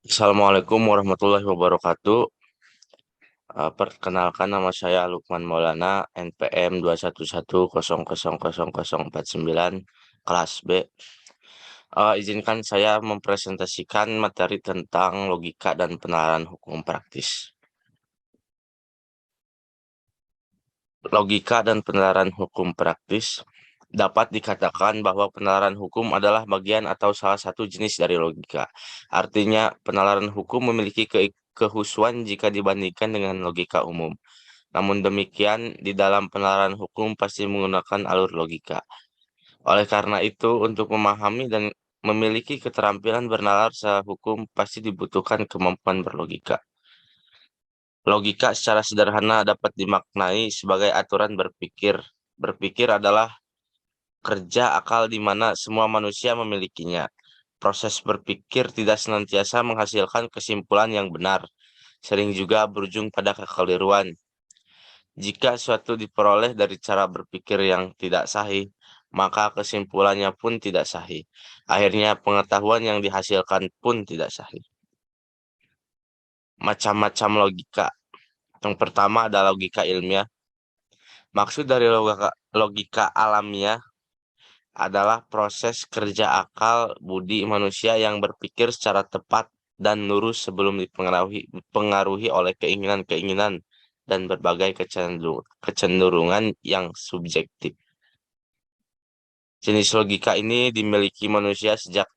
Assalamualaikum warahmatullahi wabarakatuh. Perkenalkan nama saya Lukman Maulana, NPM 211000049, kelas B. Izinkan saya mempresentasikan materi tentang logika dan penalaran hukum praktis. Logika dan penalaran hukum praktis dapat dikatakan bahwa penalaran hukum adalah bagian atau salah satu jenis dari logika. Artinya, penalaran hukum memiliki kehusuan jika dibandingkan dengan logika umum. Namun demikian, di dalam penalaran hukum pasti menggunakan alur logika. Oleh karena itu, untuk memahami dan memiliki keterampilan bernalar secara hukum pasti dibutuhkan kemampuan berlogika. Logika secara sederhana dapat dimaknai sebagai aturan berpikir. Berpikir adalah kerja akal di mana semua manusia memilikinya. Proses berpikir tidak senantiasa menghasilkan kesimpulan yang benar, sering juga berujung pada kekeliruan. Jika suatu diperoleh dari cara berpikir yang tidak sahih, maka kesimpulannya pun tidak sahih. Akhirnya pengetahuan yang dihasilkan pun tidak sahih. Macam-macam logika. Yang pertama adalah logika ilmiah. Maksud dari logika alamiah adalah proses kerja akal budi manusia yang berpikir secara tepat dan lurus sebelum dipengaruhi oleh keinginan-keinginan dan berbagai kecenderungan yang subjektif. Jenis logika ini dimiliki manusia sejak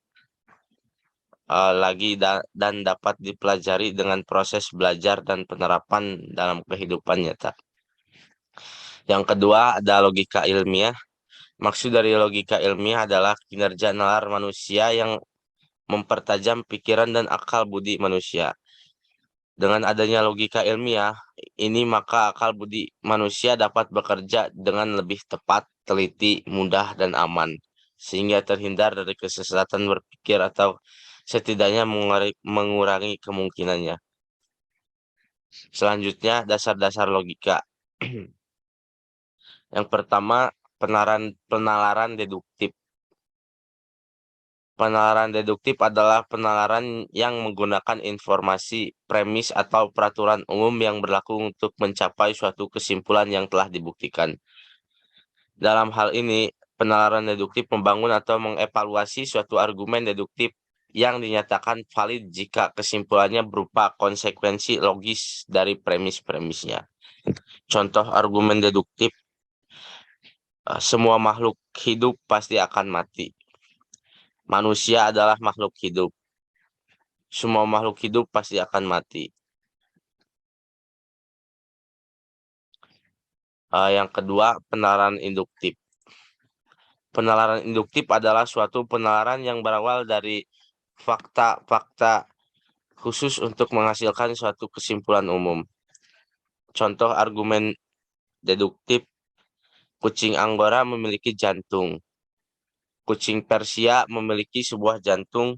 dan dapat dipelajari dengan proses belajar dan penerapan dalam kehidupan nyata. Yang kedua ada logika ilmiah. Maksud dari logika ilmiah adalah kinerja nalar manusia yang mempertajam pikiran dan akal budi manusia. Dengan adanya logika ilmiah, ini maka akal budi manusia dapat bekerja dengan lebih tepat, teliti, mudah, dan aman, sehingga terhindar dari kesesatan berpikir atau setidaknya mengurangi kemungkinannya. Selanjutnya, dasar-dasar logika. Yang pertama, penalaran deduktif. Penalaran deduktif adalah penalaran yang menggunakan informasi, premis, atau peraturan umum yang berlaku untuk mencapai suatu kesimpulan yang telah dibuktikan. Dalam hal ini, penalaran deduktif membangun atau mengevaluasi suatu argumen deduktif yang dinyatakan valid jika kesimpulannya berupa konsekuensi logis dari premis-premisnya. Contoh argumen deduktif, semua makhluk hidup pasti akan mati. Manusia adalah makhluk hidup. Semua makhluk hidup pasti akan mati. Yang kedua, penalaran induktif. Penalaran induktif adalah suatu penalaran yang berawal dari fakta-fakta khusus untuk menghasilkan suatu kesimpulan umum. Contoh argumen deduktif, kucing Anggora memiliki jantung. Kucing Persia memiliki sebuah jantung.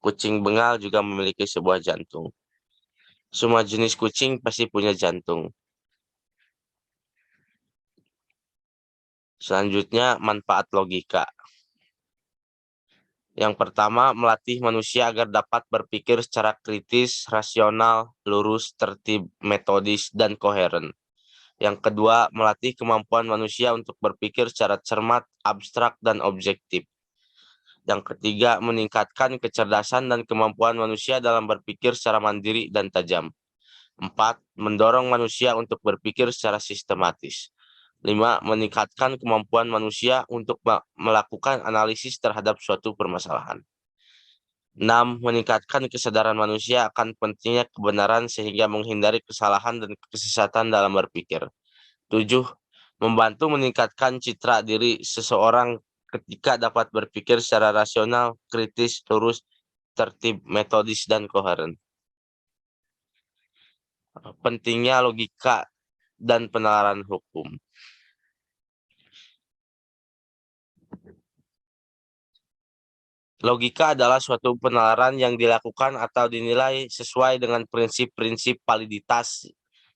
Kucing Bengal juga memiliki sebuah jantung. Semua jenis kucing pasti punya jantung. Selanjutnya, manfaat logika. Yang pertama, melatih manusia agar dapat berpikir secara kritis, rasional, lurus, tertib, metodis, dan koheren. Yang kedua, melatih kemampuan manusia untuk berpikir secara cermat, abstrak, dan objektif. Yang ketiga, meningkatkan kecerdasan dan kemampuan manusia dalam berpikir secara mandiri dan tajam. 4. Mendorong manusia untuk berpikir secara sistematis. 5. Meningkatkan kemampuan manusia untuk melakukan analisis terhadap suatu permasalahan. 6. Meningkatkan kesadaran manusia akan pentingnya kebenaran sehingga menghindari kesalahan dan kesesatan dalam berpikir. 7. Membantu meningkatkan citra diri seseorang ketika dapat berpikir secara rasional, kritis, lurus, tertib, metodis, dan koheren. Pentingnya logika dan penalaran hukum. Logika adalah suatu penalaran yang dilakukan atau dinilai sesuai dengan prinsip-prinsip validitas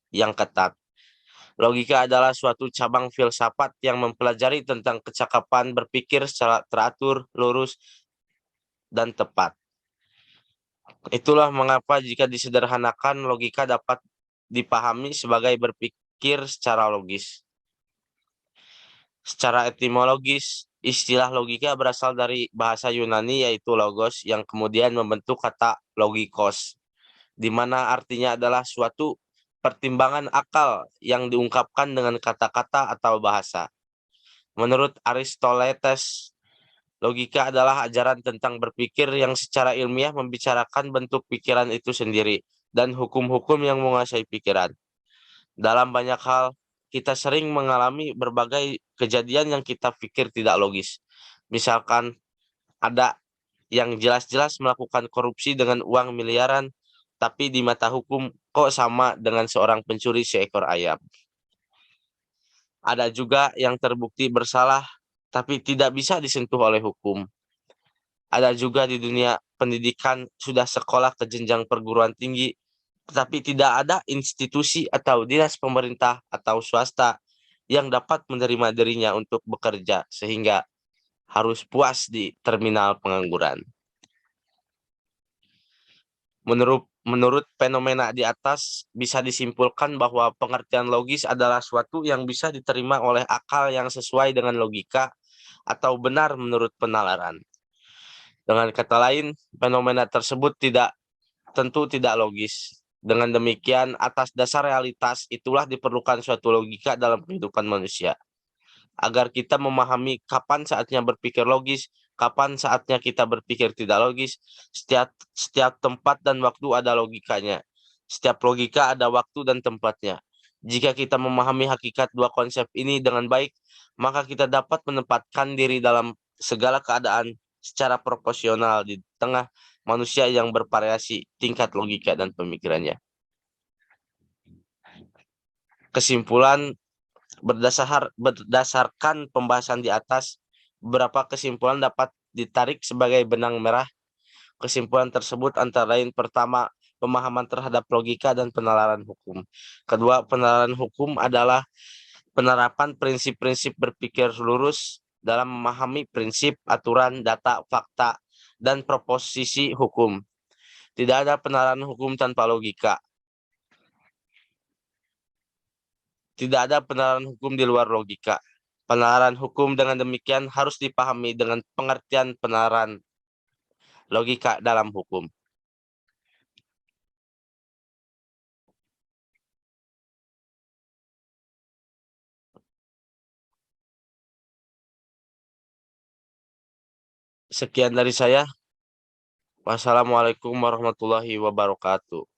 yang ketat. Logika adalah suatu cabang filsafat yang mempelajari tentang kecakapan berpikir secara teratur, lurus, dan tepat. Itulah mengapa jika disederhanakan logika dapat dipahami sebagai berpikir secara logis. Secara etimologis, istilah logika berasal dari bahasa Yunani yaitu logos yang kemudian membentuk kata logikos, di mana artinya adalah suatu pertimbangan akal yang diungkapkan dengan kata-kata atau bahasa. Menurut Aristoteles, logika adalah ajaran tentang berpikir yang secara ilmiah membicarakan bentuk pikiran itu sendiri dan hukum-hukum yang menguasai pikiran. Dalam banyak hal, kita sering mengalami berbagai kejadian yang kita pikir tidak logis. Misalkan ada yang jelas-jelas melakukan korupsi dengan uang miliaran, tapi di mata hukum kok sama dengan seorang pencuri seekor ayam. Ada juga yang terbukti bersalah, tapi tidak bisa disentuh oleh hukum. Ada juga di dunia pendidikan sudah sekolah ke jenjang perguruan tinggi, tetapi tidak ada institusi atau dinas pemerintah atau swasta yang dapat menerima dirinya untuk bekerja sehingga harus puas di terminal pengangguran. Menurut fenomena di atas, bisa disimpulkan bahwa pengertian logis adalah suatu yang bisa diterima oleh akal yang sesuai dengan logika atau benar menurut penalaran. Dengan kata lain, fenomena tersebut tentu tidak logis. Dengan demikian, atas dasar realitas itulah diperlukan suatu logika dalam kehidupan manusia. Agar kita memahami kapan saatnya berpikir logis, kapan saatnya kita berpikir tidak logis, setiap tempat dan waktu ada logikanya. Setiap logika ada waktu dan tempatnya. Jika kita memahami hakikat dua konsep ini dengan baik, maka kita dapat menempatkan diri dalam segala keadaan secara proporsional di tengah manusia yang bervariasi tingkat logika dan pemikirannya. Kesimpulan, berdasarkan pembahasan di atas, beberapa kesimpulan dapat ditarik sebagai benang merah. Kesimpulan tersebut antara lain: pertama, pemahaman terhadap logika dan penalaran hukum. Kedua, penalaran hukum adalah penerapan prinsip-prinsip berpikir lurus dalam memahami prinsip, aturan, data, fakta, dan proposisi hukum. Tidak ada penalaran hukum tanpa logika. Tidak ada penalaran hukum di luar logika. Penalaran hukum dengan demikian harus dipahami dengan pengertian penalaran logika dalam hukum. Sekian dari saya. Wassalamualaikum warahmatullahi wabarakatuh.